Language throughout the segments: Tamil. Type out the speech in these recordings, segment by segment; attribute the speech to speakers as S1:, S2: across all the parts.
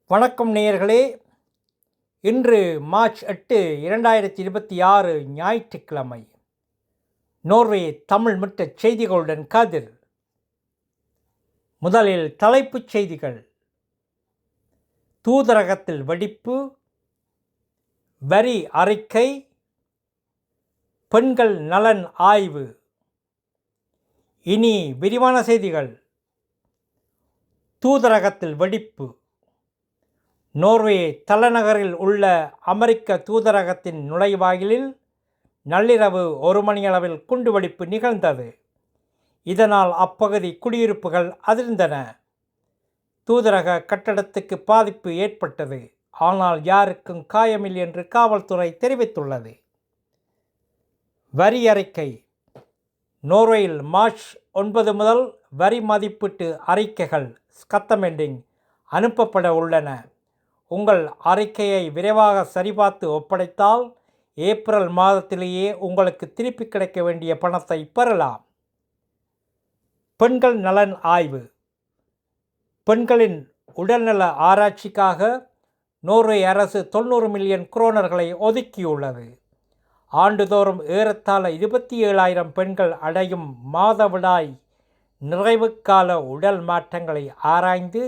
S1: வணக்கம் நேயர்களே. இன்று மார்ச் 8 2026 ஞாயிற்றுக்கிழமை. நோர்வே தமிழ் மற்ற செய்திகளுடன் கதிர். முதலில் தலைப்புச் செய்திகள். தூதரகத்தில் வெடிப்பு, வரி அறிக்கை, பெண்கள் நலன் ஆய்வு. இனி விரிவான செய்திகள். தூதரகத்தில் வெடிப்பு. நோர்வே தலைநகரில் உள்ள அமெரிக்க தூதரகத்தின் நுழைவாயிலில் நள்ளிரவு 1 மணியளவில் குண்டுவெடிப்பு நிகழ்ந்தது. இதனால் அப்பகுதி குடியிருப்புகள் அதிர்ந்தன. தூதரக கட்டடத்துக்கு பாதிப்பு ஏற்பட்டது. ஆனால் யாருக்கும் காயமில்லை என்று காவல்துறை தெரிவித்துள்ளது. வரி அறிக்கை. நோர்வேயில் மார்ச் 9 முதல் வரி மதிப்பீட்டு அறிக்கைகள் ஸ்கத்தமெண்டிங் அனுப்பப்பட உள்ளன. உங்கள் அறிக்கையை விரைவாக சரிபார்த்து ஒப்படைத்தால் ஏப்ரல் மாதத்திலேயே உங்களுக்கு திருப்பி கிடைக்க வேண்டிய பணத்தை பெறலாம். பெண்கள் நலன் ஆய்வு. பெண்களின் உடல்நல ஆராய்ச்சிக்காக நோர்வே அரசு 90 மில்லியன் குரோனர்களை ஒதுக்கியுள்ளது. ஆண்டுதோறும் ஏறத்தாழ 27,000 பெண்கள் அடையும் மாதவிடாய் நிறைவுக்கால உடல் மாற்றங்களை ஆராய்ந்து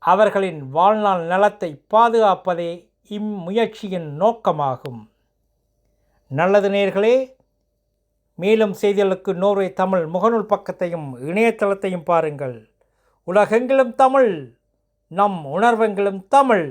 S1: அவர்களின் வாழ்நாள் நலத்தை பாதுகாப்பதே இம்முயற்சியின் நோக்கமாகும். நல்லது நேயர்களே, மேலும் செய்திகளுக்கு நோர்வே தமிழ் முகநூல் பக்கத்தையும் இணையதளத்தையும் பாருங்கள். உலகெங்கிலும் தமிழ், நம் உணர்வெங்கிலும் தமிழ்.